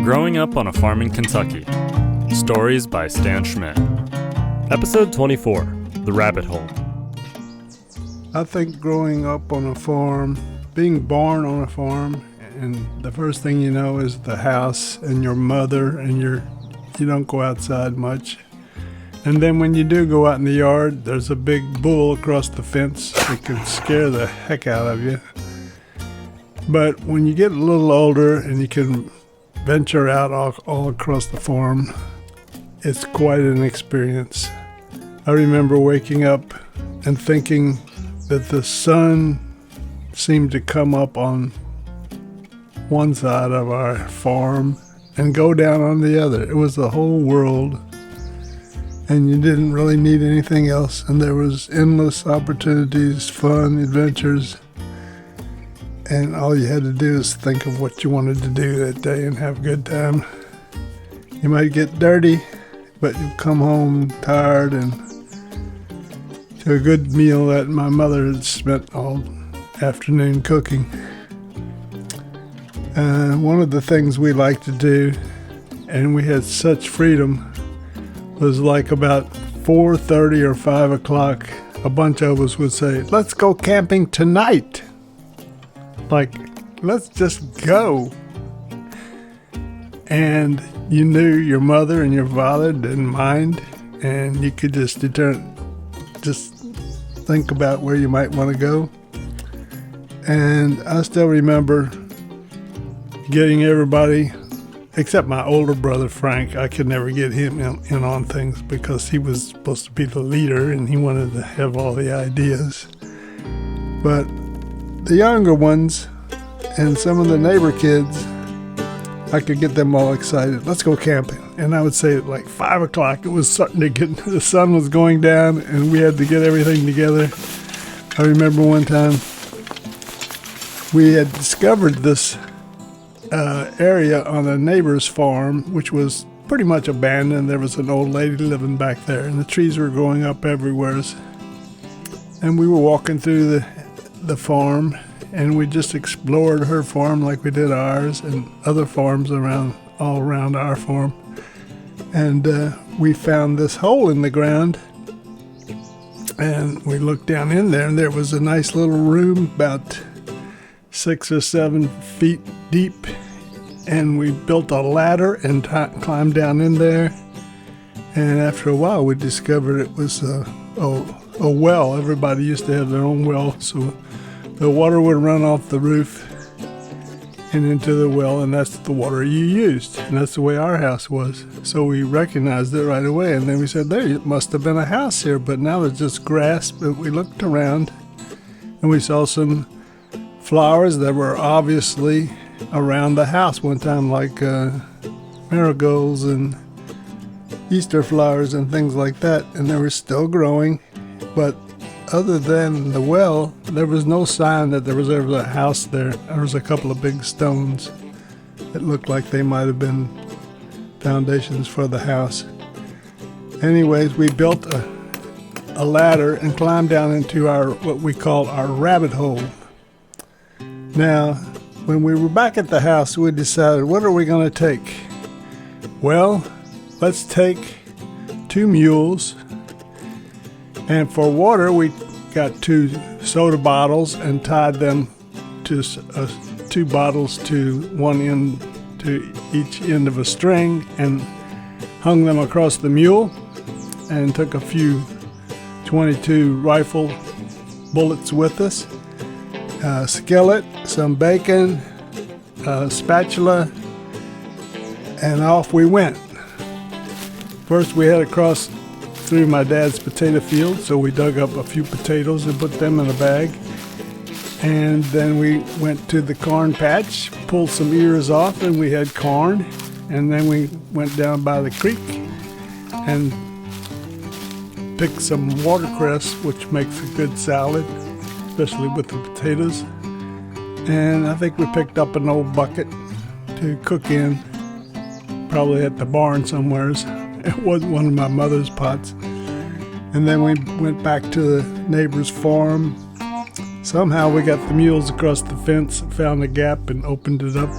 Growing Up on a Farm in Kentucky. Stories by Stan Schmidt. Episode 24, The Rabbit Hole. I think growing up on a farm, being born on a farm, and the first thing you know is the house and your mother, and you don't go outside much. And then when you do go out in the yard, there's a big bull across the fence that can scare the heck out of you. But when you get a little older and you can venture out all across the farm, it's quite an experience. I remember waking up and thinking that the sun seemed to come up on one side of our farm and go down on the other. It was the whole world, and you didn't really need anything else, and there was endless opportunities, fun, adventures, and all you had to do is think of what you wanted to do that day and have a good time. You might get dirty, but you'll come home tired and to a good meal that my mother had spent all afternoon cooking. One of the things we liked to do, and we had such freedom, was like about 4:30 or 5 o'clock, a bunch of us would say, "Let's go camping tonight." Like, let's just go. And you knew your mother and your father didn't mind, and you could just think about where you might want to go. And I still remember getting everybody, except my older brother Frank. I could never get him in on things because he was supposed to be the leader and he wanted to have all the ideas. But the younger ones and some of the neighbor kids, I could get them all excited. Let's go camping. And I would say at like 5 o'clock, it was starting to get, the sun was going down and we had to get everything together. I remember one time we had discovered this area on a neighbor's farm, which was pretty much abandoned. There was an old lady living back there and the trees were growing up everywhere. And we were walking through the farm, and we just explored her farm like we did ours and other farms all around our farm. And we found this hole in the ground, and we looked down in there, and there was a nice little room about 6 or 7 feet deep, and we built a ladder and climbed down in there. And after a while, we discovered it was a well. Everybody used to have their own well, so the water would run off the roof and into the well, and that's the water you used. And that's the way our house was. So we recognized it right away, and then we said, there must have been a house here, but now there's just grass. But we looked around, and we saw some flowers that were obviously around the house one time, like marigolds and Easter flowers and things like that, and they were still growing. But other than the well, there was no sign that there was ever a house there. There was a couple of big stones that looked like they might have been foundations for the house. Anyways, we built a ladder and climbed down into what we call our rabbit hole. Now, when we were back at the house, we decided, what are we going to take? Well, let's take 2 mules. And for water, we got 2 soda bottles and tied them to 2 bottles to one end, to each end of a string, and hung them across the mule, and took a few .22 rifle bullets with us, a skillet, some bacon, a spatula, and off we went. First, we headed across through my dad's potato field, so we dug up a few potatoes and put them in a bag. And then we went to the corn patch, pulled some ears off, and we had corn. And then we went down by the creek and picked some watercress, which makes a good salad, especially with the potatoes. And I think we picked up an old bucket to cook in, probably at the barn somewheres. It wasn't one of my mother's pots. And then we went back to the neighbor's farm. Somehow we got the mules across the fence, found a gap and opened it up.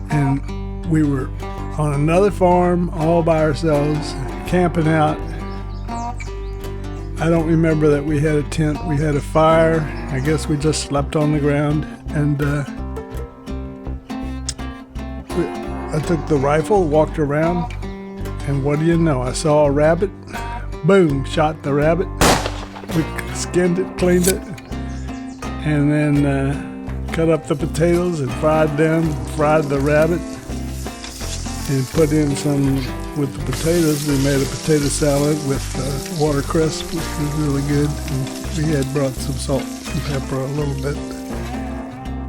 And we were on another farm all by ourselves, camping out. I don't remember that we had a tent. We had a fire. I guess we just slept on the ground. And I took the rifle, walked around, and what do you know? I saw a rabbit. Boom, shot the rabbit. We skinned it, cleaned it, and then cut up the potatoes and fried them, fried the rabbit, and put in some, with the potatoes, we made a potato salad with watercress, which was really good. And we had brought some salt and pepper a little bit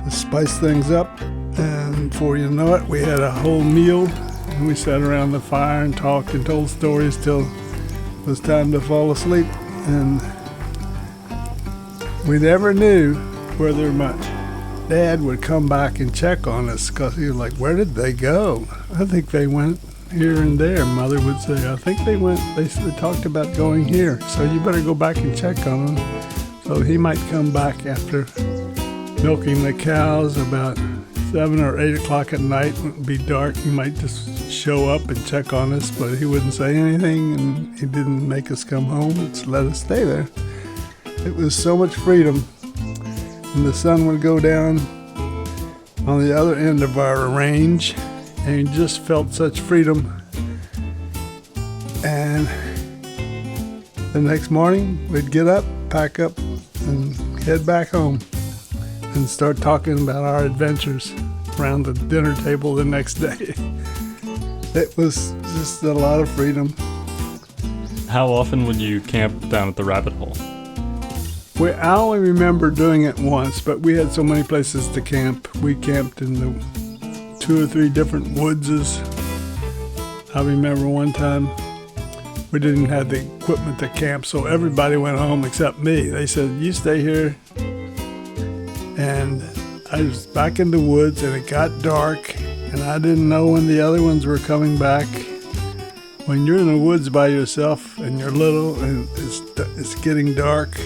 to spice things up. And before you know it, we had a whole meal, and we sat around the fire and talked and told stories till it was time to fall asleep. And we never knew whether my dad would come back and check on us, because he was like, where did they go? I think they went here and there. Mother would say, I think they went, they talked about going here, so you better go back and check on them. So he might come back after milking the cows about 7 or 8 o'clock at night. It would be dark. He might just show up and check on us, but he wouldn't say anything, and he didn't make us come home. Just let us stay there. It was so much freedom. And the sun would go down on the other end of our range, and you just felt such freedom. And the next morning, we'd get up, pack up, and head back home and start talking about our adventures around the dinner table the next day. It was just a lot of freedom. How often would you camp down at the rabbit hole? I only remember doing it once, but we had so many places to camp. We camped in the 2 or 3 different woodses. I remember one time we didn't have the equipment to camp, so everybody went home except me. They said, you stay here. And I was back in the woods, and it got dark, and I didn't know when the other ones were coming back. When you're in the woods by yourself and you're little and it's getting dark,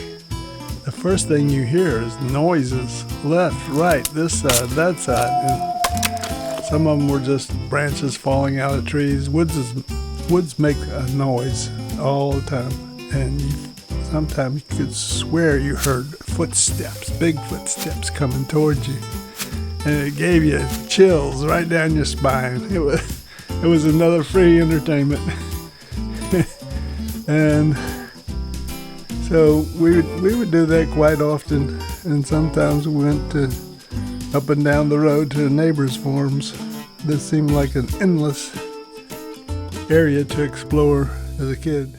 the first thing you hear is noises, left, right, this side, that side. And some of them were just branches falling out of trees. Woods make a noise all the time, and sometimes you could swear you heard footsteps, big footsteps coming towards you, and it gave you chills right down your spine. It was another free entertainment. And so we would do that quite often, and sometimes we went up and down the road to the neighbors' farms. This seemed like an endless area to explore as a kid.